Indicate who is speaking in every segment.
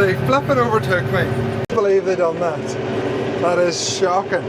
Speaker 1: They flipping overtook me. I can't believe they done that. That is shocking.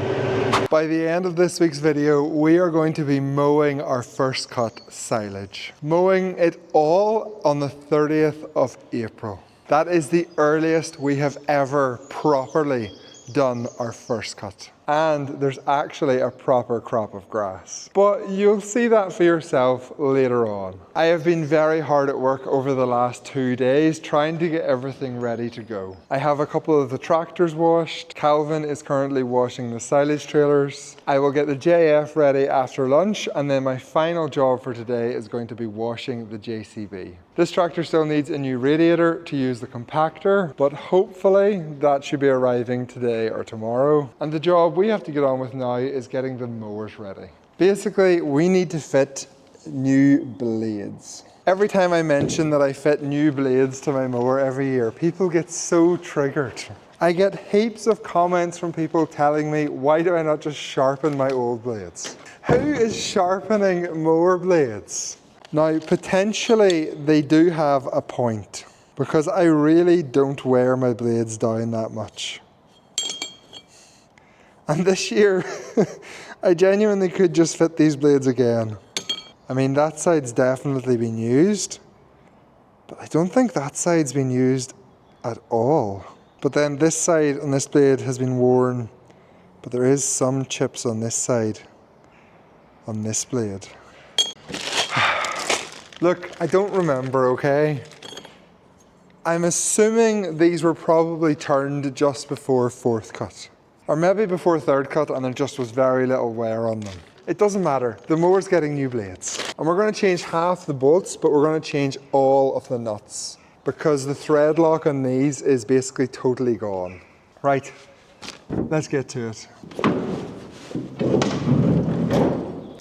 Speaker 1: By the end of this week's video, we are going to be mowing our first cut silage. Mowing it all on the 30th of April. That is the earliest we have ever properly done our first cut. And there's actually a proper crop of grass. But you'll see that for yourself later on. I have been very hard at work over the last 2 days trying to get everything ready to go. I have a couple of the tractors washed. Calvin is currently washing the silage trailers. I will get the JF ready after lunch, and then my final job for today is going to be washing the JCB. This tractor still needs a new radiator to use the compactor, but hopefully that should be arriving today or tomorrow. And the job we have to get on with now is getting the mowers ready. Basically, we need to fit new blades. Every time I mention that I fit new blades to my mower every year, people get so triggered. I get heaps of comments from people telling me, why do I not just sharpen my old blades? Who is sharpening mower blades? Now, potentially they do have a point, because I really don't wear my blades down that much. And this year, I genuinely could just fit these blades again. I mean, that side's definitely been used, but I don't think that side's been used at all. But then this side on this blade has been worn, but there is some chips on this side, on this blade. Look, I don't remember, okay? I'm assuming these were probably turned just before fourth cut. Or maybe before third cut, and there just was very little wear on them. It doesn't matter, the mower's getting new blades. And we're gonna change half the bolts, but we're gonna change all of the nuts, because the thread lock on these is basically totally gone. Right, let's get to it.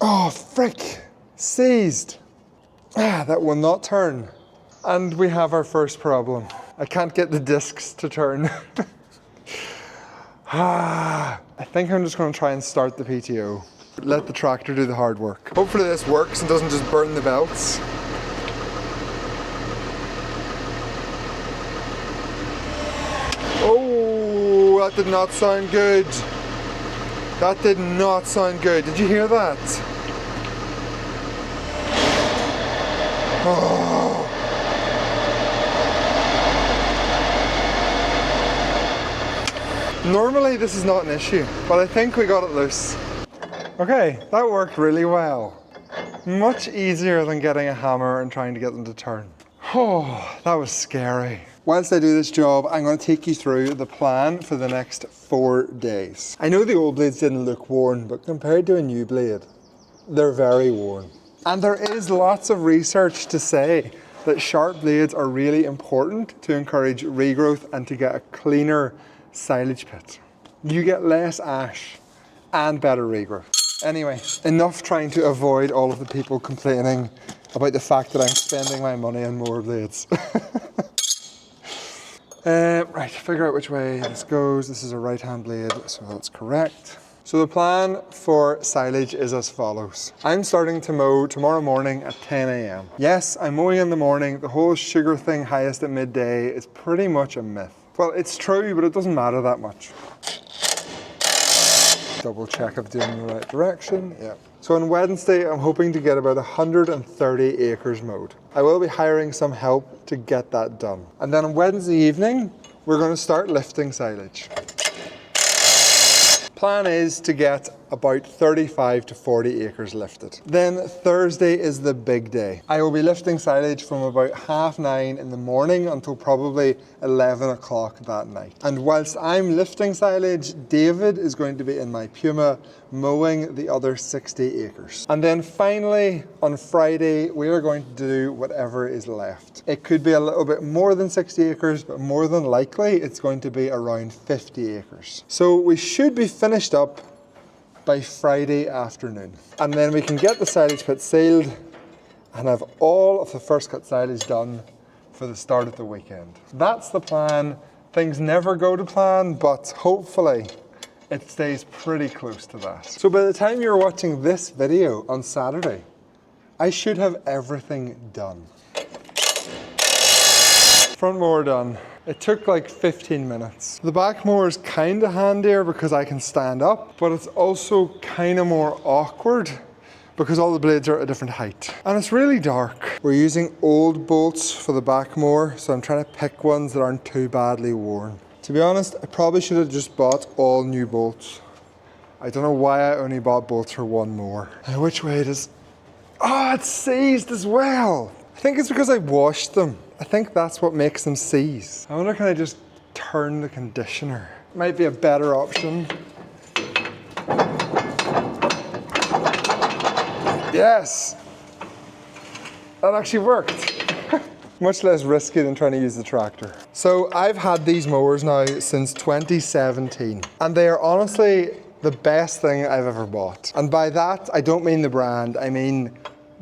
Speaker 1: Oh, frick, seized. That will not turn. And we have our first problem. I can't get the discs to turn. I think I'm just going to try and start the PTO. Let the tractor do the hard work. Hopefully this works and doesn't just burn the belts. Oh, that did not sound good. That did not sound good. Did you hear that? Oh. Normally this is not an issue, but I think we got it loose. Okay, that worked really well. Much easier than getting a hammer and trying to get them to turn. Oh, that was scary. Whilst I do this job, I'm going to take you through the plan for the next 4 days. I know the old blades didn't look worn, but compared to a new blade, they're very worn. And there is lots of research to say that sharp blades are really important to encourage regrowth and to get a cleaner silage pit. You get less ash and better regrowth. Anyway, enough trying to avoid all of the people complaining about the fact that I'm spending my money on mower blades. Right, figure out which way this goes. This is a right-hand blade, so that's correct. So the plan for silage is as follows. I'm starting to mow tomorrow morning at 10 a.m. Yes, I'm mowing in the morning. The whole sugar thing highest at midday is pretty much a myth. Well, it's true, but it doesn't matter that much. Double check I'm doing the right direction. Yeah. So on Wednesday, I'm hoping to get about 130 acres mowed. I will be hiring some help to get that done. And then on Wednesday evening, we're going to start lifting silage. Plan is to get about 35 to 40 acres lifted. Then Thursday is the big day. I will be lifting silage from about 9:30 in the morning until probably 11 o'clock that night. And whilst I'm lifting silage, David is going to be in my Puma mowing the other 60 acres. And then finally, on Friday, we are going to do whatever is left. It could be a little bit more than 60 acres, but more than likely, it's going to be around 50 acres. So we should be finished up by Friday afternoon. And then we can get the silage pit sealed and have all of the first cut silage done for the start of the weekend. That's the plan. Things never go to plan, but hopefully it stays pretty close to that. So by the time you're watching this video on Saturday, I should have everything done. Front mower done. It took like 15 minutes. The back mower is kind of handier because I can stand up, but it's also kind of more awkward because all the blades are at a different height. And it's really dark. We're using old bolts for the back mower, so I'm trying to pick ones that aren't too badly worn. To be honest, I probably should have just bought all new bolts. I don't know why I only bought bolts for one mower. Now, which way it is? Oh, it's seized as well. I think it's because I washed them. I think that's what makes them seize. I wonder, can I just turn the conditioner? Might be a better option. Yes! That actually worked. Much less risky than trying to use the tractor. So I've had these mowers now since 2017, and they are honestly the best thing I've ever bought. And by that, I don't mean the brand, I mean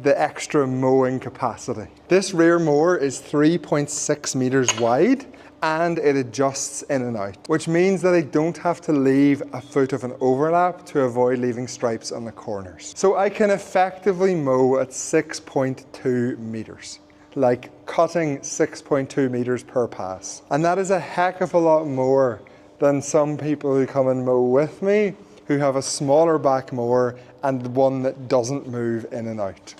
Speaker 1: the extra mowing capacity. This rear mower is 3.6 meters wide, and it adjusts in and out, which means that I don't have to leave a foot of an overlap to avoid leaving stripes on the corners. So I can effectively mow at 6.2 meters, like cutting 6.2 meters per pass. And that is a heck of a lot more than some people who come and mow with me who have a smaller back mower and one that doesn't move in and out.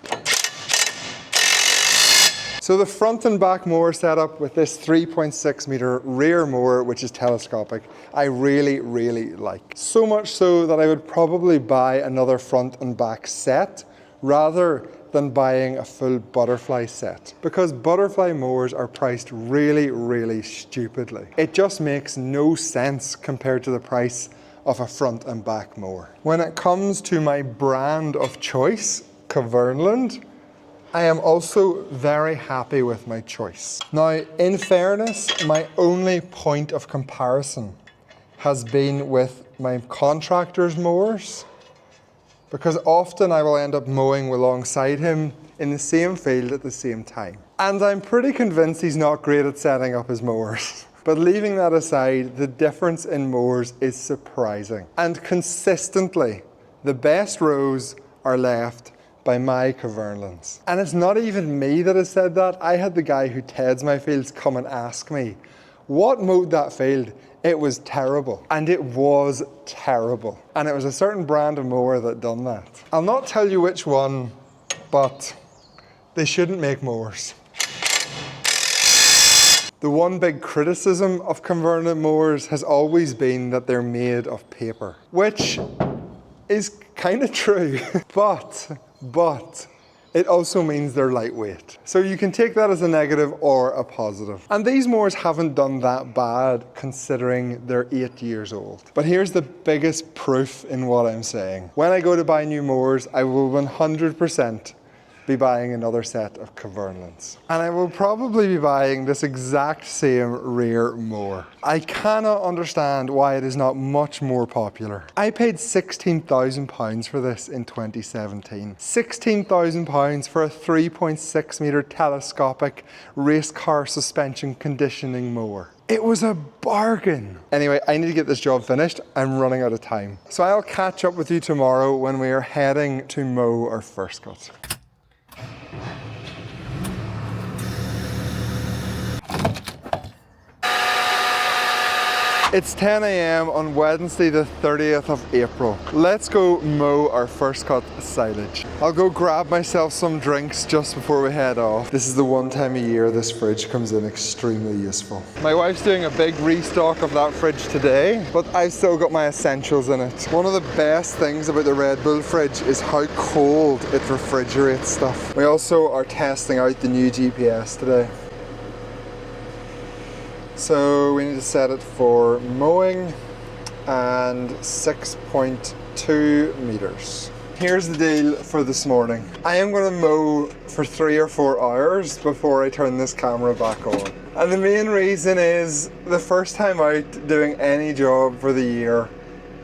Speaker 1: So the front and back mower setup with this 3.6 meter rear mower, which is telescopic, I really, really like. So much so that I would probably buy another front and back set rather than buying a full butterfly set, because butterfly mowers are priced really, really stupidly. It just makes no sense compared to the price of a front and back mower. When it comes to my brand of choice, Kverneland, I am also very happy with my choice. Now, in fairness, my only point of comparison has been with my contractor's mowers, because often I will end up mowing alongside him in the same field at the same time. And I'm pretty convinced he's not great at setting up his mowers. But leaving that aside, the difference in mowers is surprising. And consistently, the best rows are left by my Kvernelands. And it's not even me that has said that. I had the guy who teads my fields come and ask me, what mowed that field? It was terrible. And it was terrible. And it was a certain brand of mower that done that. I'll not tell you which one, but they shouldn't make mowers. The one big criticism of Kverneland mowers has always been that they're made of paper, which is kind of true, but it also means they're lightweight. So you can take that as a negative or a positive. And these mowers haven't done that bad considering they're 8 years old. But here's the biggest proof in what I'm saying. When I go to buy new mowers, I will 100% be buying another set of Kvernelands. And I will probably be buying this exact same rear mower. I cannot understand why it is not much more popular. I paid £16,000 for this in 2017. £16,000 for a 3.6 meter telescopic race car suspension conditioning mower. It was a bargain. Anyway, I need to get this job finished. I'm running out of time. So I'll catch up with you tomorrow when we are heading to mow our first cut. It's 10 AM on Wednesday the 30th of April. Let's go mow our first cut silage. I'll go grab myself some drinks just before we head off. This is the one time a year this fridge comes in extremely useful. My wife's doing a big restock of that fridge today, but I've still got my essentials in it. One of the best things about the Red Bull fridge is how cold it refrigerates stuff. We also are testing out the new GPS today. So we need to set it for mowing and 6.2 meters. Here's the deal for this morning. I am going to mow for 3 or 4 hours before I turn this camera back on. And the main reason is the first time out doing any job for the year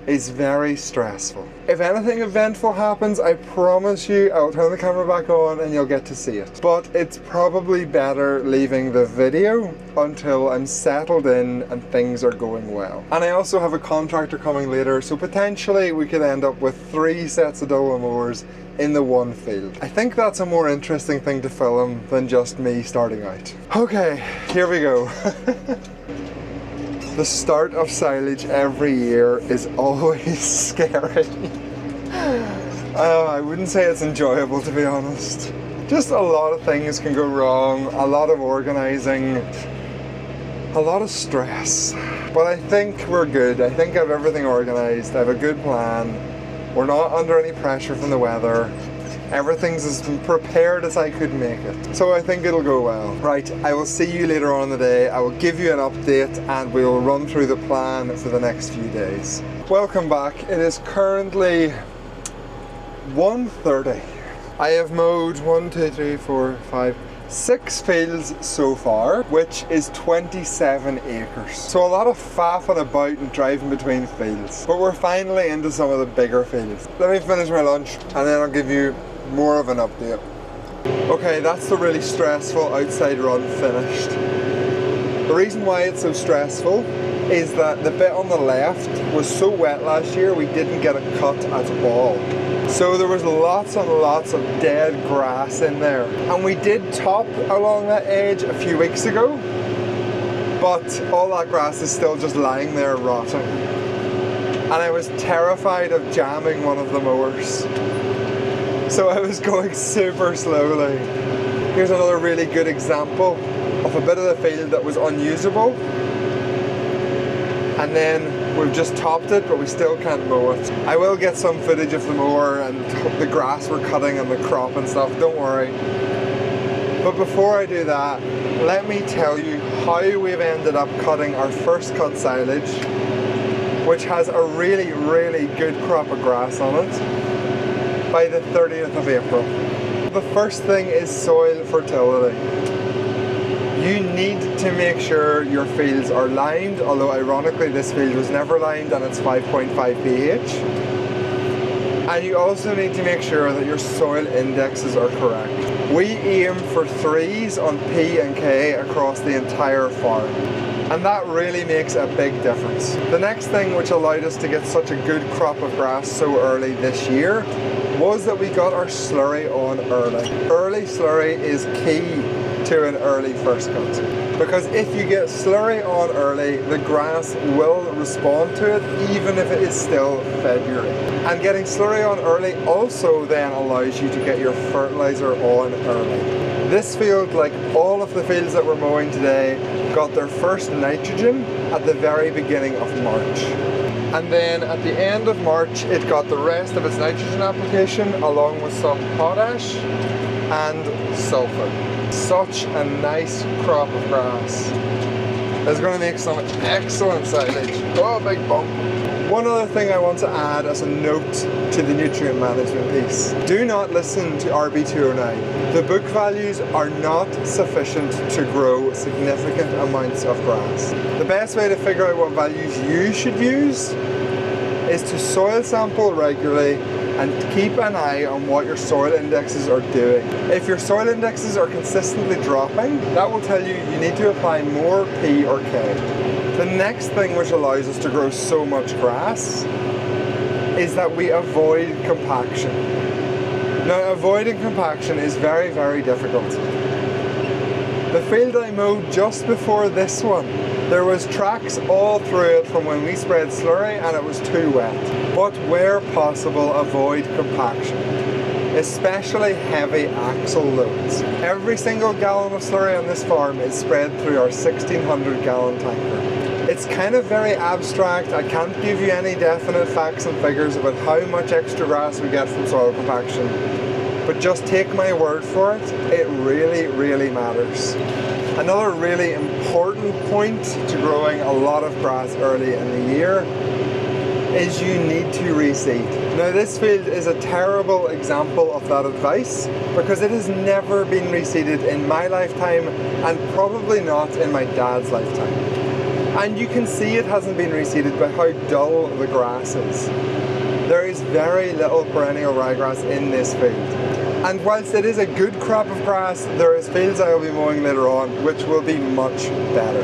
Speaker 1: is very stressful. If anything eventful happens, I promise you I'll turn the camera back on and you'll get to see it. But it's probably better leaving the video until I'm settled in and things are going well. And I also have a contractor coming later, so potentially we could end up with 3 sets of double mowers in the one field. I think that's a more interesting thing to film than just me starting out. Okay, here we go. The start of silage every year is always scary. I wouldn't say it's enjoyable, to be honest. Just a lot of things can go wrong, a lot of organising, a lot of stress. But I think we're good. I think I have everything organised. I have a good plan. We're not under any pressure from the weather. Everything's as prepared as I could make it. So I think it'll go well. Right, I will see you later on in the day. I will give you an update and we will run through the plan for the next few days. Welcome back. It is currently 1:30. I have mowed 6 fields so far, which is 27 acres. So a lot of faffing about and driving between fields. But we're finally into some of the bigger fields. Let me finish my lunch and then I'll give you more of an update. Okay, that's the really stressful outside run finished. The reason why it's so stressful is that the bit on the left was so wet last year we didn't get a cut at all. So there was lots and lots of dead grass in there. And we did top along that edge a few weeks ago, but all that grass is still just lying there rotting. And I was terrified of jamming one of the mowers. So I was going super slowly. Here's another really good example of a bit of the field that was unusable. And then we've just topped it, but we still can't mow it. I will get some footage of the mower and the grass we're cutting and the crop and stuff, don't worry. But before I do that, let me tell you how we've ended up cutting our first cut silage, which has a really, really good crop of grass on it, by the 30th of April. The first thing is soil fertility. You need to make sure your fields are limed, although ironically this field was never limed and it's 5.5 pH. And you also need to make sure that your soil indexes are correct. We aim for 3s on P and K across the entire farm. And that really makes a big difference. The next thing which allowed us to get such a good crop of grass so early this year was that we got our slurry on early. Early slurry is key to an early first cut, because if you get slurry on early, the grass will respond to it even if it is still February. And getting slurry on early also then allows you to get your fertilizer on early. This field, like all of the fields that we're mowing today, got their first nitrogen at the very beginning of March. And then at the end of March, it got the rest of its nitrogen application along with some potash and sulfur. Such a nice crop of grass. It's going to make some excellent silage. Oh, big bump. One other thing I want to add as a note to the nutrient management piece. Do not listen to RB209. The book values are not sufficient to grow significant amounts of grass. The best way to figure out what values you should use is to soil sample regularly and keep an eye on what your soil indexes are doing. If your soil indexes are consistently dropping, that will tell you you need to apply more P or K. The next thing which allows us to grow so much grass is that we avoid compaction. Now, avoiding compaction is very, very difficult. The field I mowed just before this one, there was tracks all through it from when we spread slurry and it was too wet. But where possible, avoid compaction, especially heavy axle loads. Every single gallon of slurry on this farm is spread through our 1600 gallon tanker. It's kind of very abstract. I can't give you any definite facts and figures about how much extra grass we get from soil compaction. But just take my word for it, it really, really matters. Another really important point to growing a lot of grass early in the year is you need to reseed. Now this field is a terrible example of that advice because it has never been reseeded in my lifetime and probably not in my dad's lifetime. And you can see it hasn't been reseeded by how dull the grass is. There is very little perennial ryegrass in this field. And whilst it is a good crop of grass, there is fields I will be mowing later on which will be much better.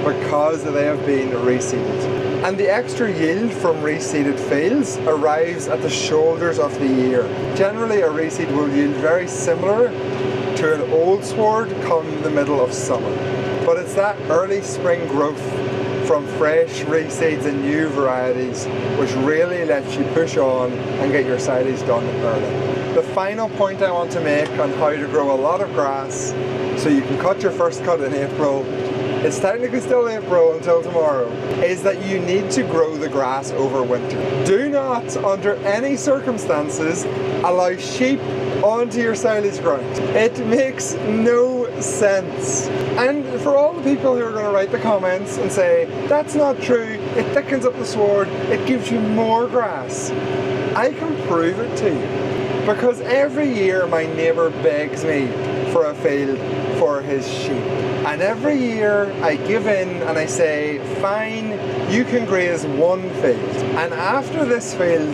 Speaker 1: because they have been reseeded. And the extra yield from reseeded fields arrives at the shoulders of the year. Generally, a reseed will yield very similar to an old sward come the middle of summer. But it's that early spring growth from fresh reseeds and new varieties which really lets you push on and get your silage done early. The final point I want to make on how to grow a lot of grass so you can cut your first cut in April, it's technically still April until tomorrow, is that you need to grow the grass over winter. Do not, under any circumstances, allow sheep onto your silage ground. It makes no sense. And for all the people who are going to write the comments and say, that's not true, it thickens up the sward, it gives you more grass, I can prove it to you. Because every year my neighbour begs me for a field for his sheep. And every year I give in and I say, fine, you can graze one field. And after this field,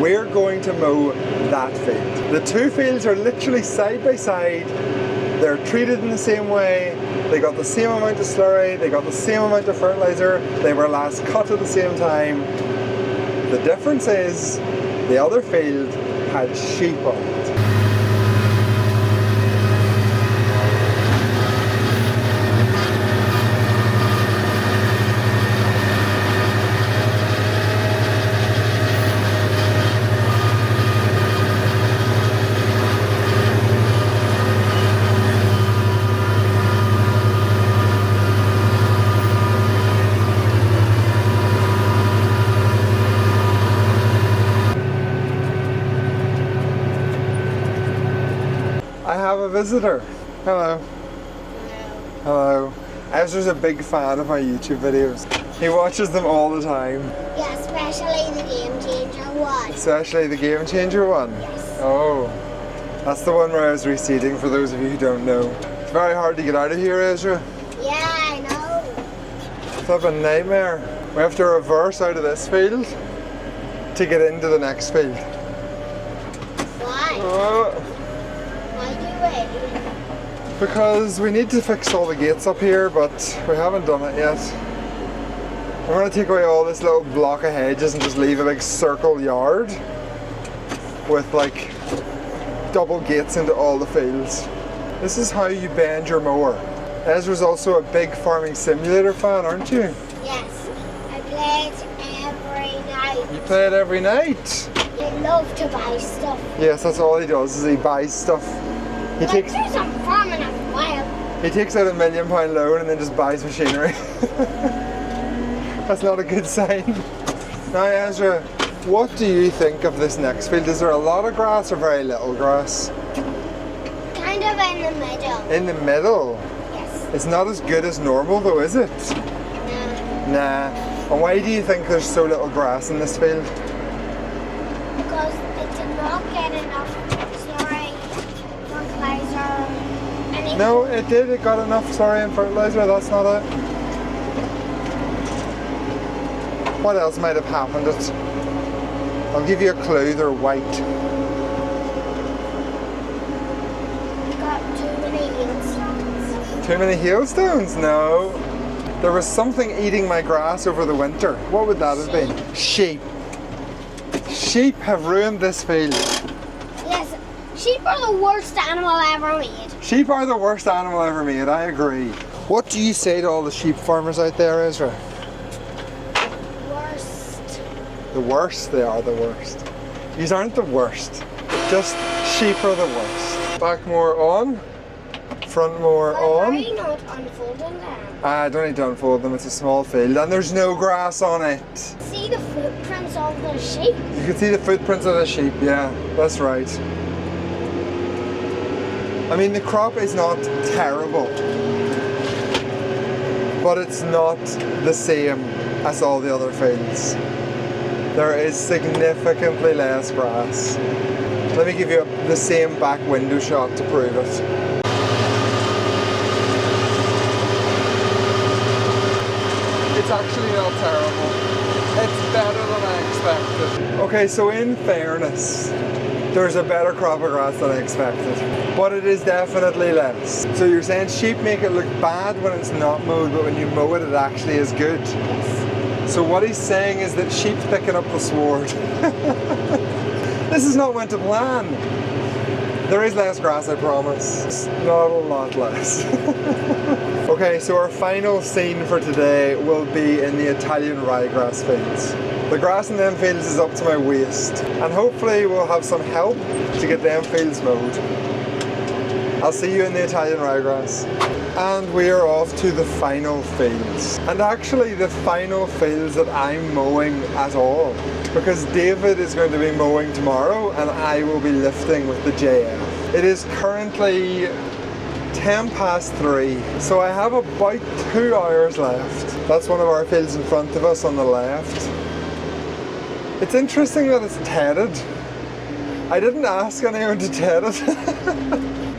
Speaker 1: we're going to mow that field. The two fields are literally side by side. They're treated in the same way. They got the same amount of slurry. They got the same amount of fertilizer. They were last cut at the same time. The difference is the other field had sheep on it. I have a visitor. Hello. Hello. Ezra's a big fan of my YouTube videos. He watches them all the time.
Speaker 2: Yeah, especially the Game Changer one.
Speaker 1: Especially the Game Changer one?
Speaker 2: Yes.
Speaker 1: Oh. That's the one where I was reseeding, for those of you who don't know. It's very hard to get out of here, Ezra.
Speaker 2: Yeah, I know.
Speaker 1: It's a nightmare. We have to reverse out of this field to get into the next field.
Speaker 2: Why? Why do it?
Speaker 1: Because we need to fix all the gates up here, but we haven't done it yet. I'm going to take away all this little block of hedges and just leave a big circle yard with like double gates into all the fields. This is how you bend your mower. Ezra's also a big farming simulator fan, aren't you?
Speaker 2: Yes, I play it every night.
Speaker 1: You play it every night?
Speaker 2: I love to buy stuff.
Speaker 1: Yes, that's all he does, is he buys stuff. He
Speaker 2: But
Speaker 1: takes
Speaker 2: there's some farming as well.
Speaker 1: He takes out a £1 million loan and then just buys machinery. That's not a good sign. Now Ezra, what do you think of this next field? Is there a lot of grass or very little grass?
Speaker 2: Kind of in the middle.
Speaker 1: In the middle?
Speaker 2: Yes.
Speaker 1: It's not as good as normal though, is it?
Speaker 2: No.
Speaker 1: Nah. And why do you think there's so little grass in this field?
Speaker 2: Because it did not get enough slurry, fertilizer, anything.
Speaker 1: No, it did. It got enough slurry and fertilizer. That's not it. What else might have happened? I'll give you a clue. They're white.
Speaker 2: Got too many hailstones.
Speaker 1: Too many hailstones? No. There was something eating my grass over the winter. What would that have been? Sheep. Sheep have ruined this field.
Speaker 2: Yes, sheep are the worst animal ever made.
Speaker 1: Sheep are the worst animal ever made, I agree. What do you say to all the sheep farmers out there, Ezra?
Speaker 2: Worst.
Speaker 1: The worst? They are the worst. These aren't the worst. Just sheep are the worst. Back more on. Front more
Speaker 2: Why
Speaker 1: on.
Speaker 2: are you not unfolding them?
Speaker 1: I don't need to unfold them, it's a small field and there's no grass on it.
Speaker 2: See the footprints of the sheep?
Speaker 1: You can see the footprints of the sheep, yeah, that's right. I mean, the crop is not terrible, but it's not the same as all the other fields. There is significantly less grass. Let me give you the same back window shot to prove it. It's actually not terrible. It's better than I expected. Okay, so in fairness, there's a better crop of grass than I expected. But it is definitely less. So you're saying sheep make it look bad when it's not mowed, but when you mow it, it actually is good.
Speaker 2: Yes.
Speaker 1: So what he's saying is that sheep's picking up the sward. This is not meant to plan. There is less grass, I promise. Not a lot less. Okay, so our final scene for today will be in the Italian ryegrass fields. The grass in them fields is up to my waist, and hopefully we'll have some help to get them fields mowed. I'll see you in the Italian ryegrass. And we are off to the final fields. And actually the final fields that I'm mowing at all, because David is going to be mowing tomorrow and I will be lifting with the JF. It is currently 3:10, so I have about 2 hours left. That's one of our fields in front of us on the left. It's interesting that it's tedded. I didn't ask anyone to ted it.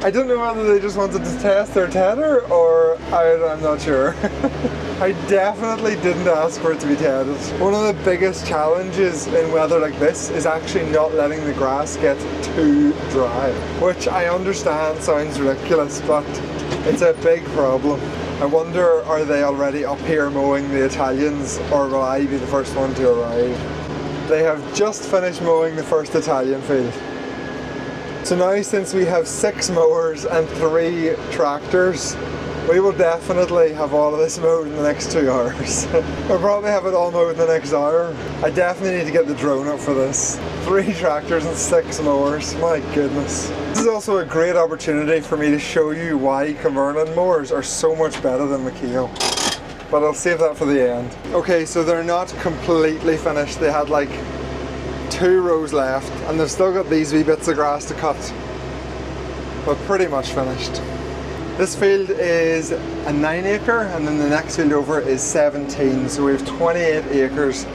Speaker 1: I don't know whether they just wanted to test their tedder or I'm not sure. I definitely didn't ask for it to be tedded. One of the biggest challenges in weather like this is actually not letting the grass get too dry, which I understand sounds ridiculous, but it's a big problem. I wonder, are they already up here mowing, the Italians, or will I be the first one to arrive? They have just finished mowing the first Italian field. So now, since we have 6 mowers and 3 tractors, we will definitely have all of this mowed in the next 2 hours. We'll probably have it all mowed in the next hour. I definitely need to get the drone up for this. 3 tractors and 6 mowers, my goodness. This is also a great opportunity for me to show you why Cavernan mowers are so much better than McKeel. But I'll save that for the end. Okay, so they're not completely finished. They had like 2 rows left and they've still got these wee bits of grass to cut, but pretty much finished. This field is a 9 acre and then the next field over is 17, so we have 28 acres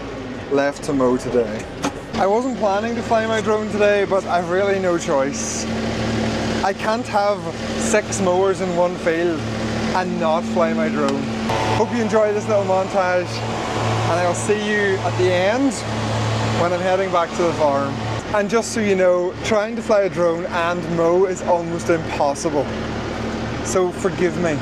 Speaker 1: left to mow today. I wasn't planning to fly my drone today, but I've really no choice. I can't have 6 mowers in one field and not fly my drone. Hope you enjoy this little montage and I'll see you at the end when I'm heading back to the farm. And just so you know, trying to fly a drone and mow is almost impossible. So forgive me.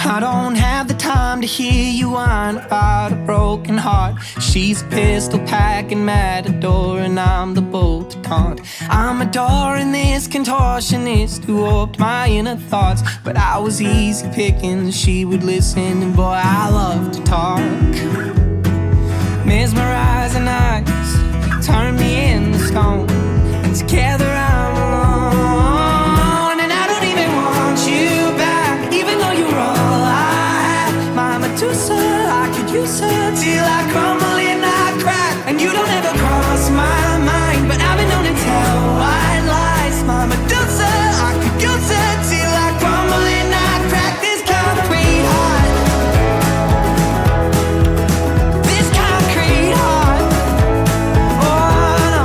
Speaker 3: I don't have the time to hear you whine about a broken heart. She's a pistol packing matador and I'm the bolt to taunt. I'm adoring this contortionist who warped my inner thoughts, but I was easy picking, she would listen, and boy, I love to talk. Mesmerizing eyes turn me into stone, and together I'm alone. And I don't even want you back, even though you're all I have. My Medusa, I could use her till I crumble and I crack. And you don't ever cross my mind, but I've been known to tell white lies. My Medusa, I could use her till I crumble and I crack. This concrete heart, this concrete heart. Oh no,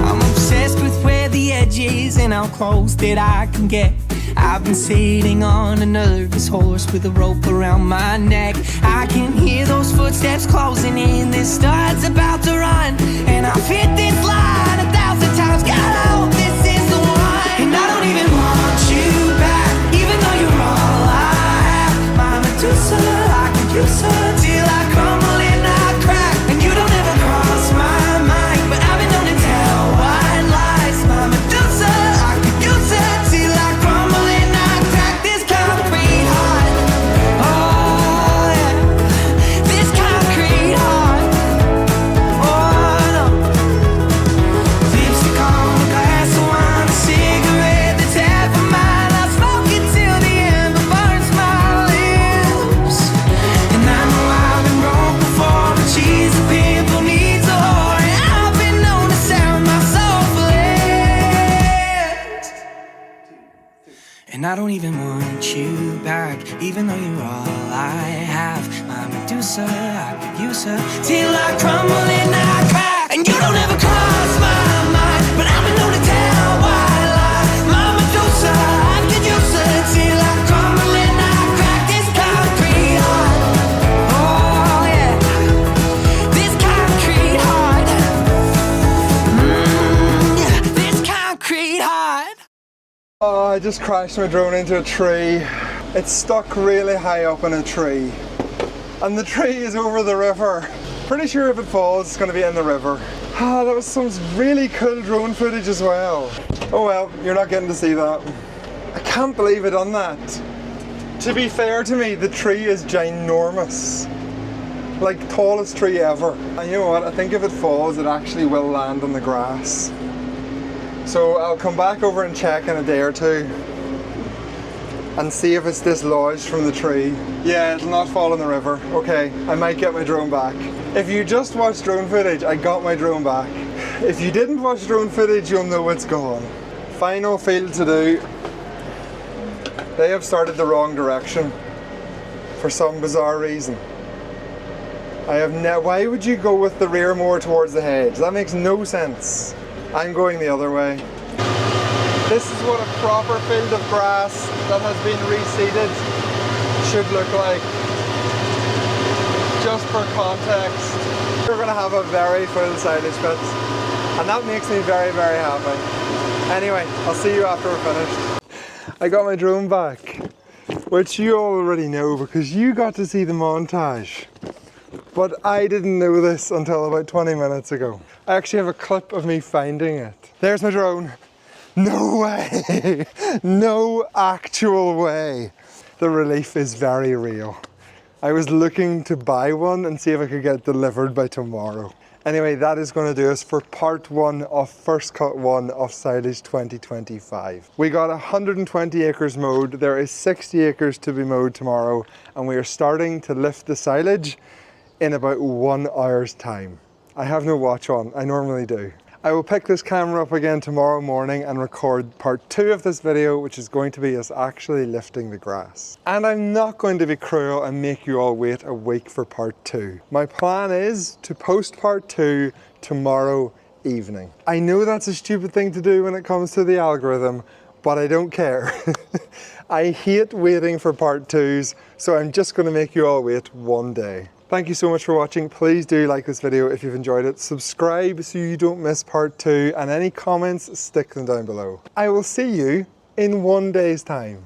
Speaker 3: I'm obsessed with where the edge is and how close that I can get. I've been sitting on a nervous horse with a rope around my neck. I can hear those footsteps closing in, this star's about to run, and I've hit this line 1,000 times. God, I hope this is the one. And I don't even want you back, even though you're all I have. My Medusa, I could use her till I crumble and I crack. And you don't ever cross my mind, but I've been known to tell white lies. My Medusa, I could use her till I crumble and I crack. This concrete heart, oh yeah, this concrete heart, oh no. Lipstick on a glass of wine, a cigarette that's half a mile. I smoke it till the ember burns my lips. And I know I've been wrong before, but she's a pimple, needs a whore, and I've been known to sound my soul for less. And I don't even want you back, even though you're all I have. My Medusa, I could use her till I crumble and I crack. And you don't ever cross my mind, but I've been known to tell white lies. My Medusa, I could use her till I crumble and I crack. This
Speaker 1: Oh, I just crashed my drone into a tree. It's stuck really high up in a tree. And the tree is over the river. Pretty sure if it falls, it's going to be in the river. Ah, that was some really cool drone footage as well. Oh well, you're not getting to see that. I can't believe I done that. To be fair to me, the tree is ginormous. Like, tallest tree ever. And you know what, I think if it falls, it actually will land on the grass. So I'll come back over and check in a day or two and see if it's dislodged from the tree. Yeah, it'll not fall in the river. Okay, I might get my drone back. If you just watched drone footage, I got my drone back. If you didn't watch drone footage, you'll know it's gone. Final field to do. They have started the wrong direction for some bizarre reason. Why would you go with the rear more towards the hedge? That makes no sense. I'm going the other way. This is what a proper field of grass that has been reseeded should look like. Just for context, we're going to have a very full silage pit, and that makes me very, very happy. Anyway, I'll see you after we're finished. I got my drone back, which you already know because you got to see the montage. But I didn't know this until about 20 minutes ago. I actually have a clip of me finding it. There's my drone. No way! No actual way. The relief is very real. I was looking to buy one and see if I could get it delivered by tomorrow. Anyway, that is going to do us for part 1 of first cut 1 of Silage 2025. We got 120 acres mowed. There is 60 acres to be mowed tomorrow, and we are starting to lift the silage in about 1 hour's time. I have no watch on, I normally do. I will pick this camera up again tomorrow morning and record part 2 of this video, which is going to be us actually lifting the grass. And I'm not going to be cruel and make you all wait a week for part 2. My plan is to post part 2 tomorrow evening. I know that's a stupid thing to do when it comes to the algorithm, but I don't care. I hate waiting for part 2s, so I'm just going to make you all wait one day. Thank you so much for watching. Please do like this video if you've enjoyed it. Subscribe so you don't miss part 2, and any comments, stick them down below. I will see you in 1 day's time.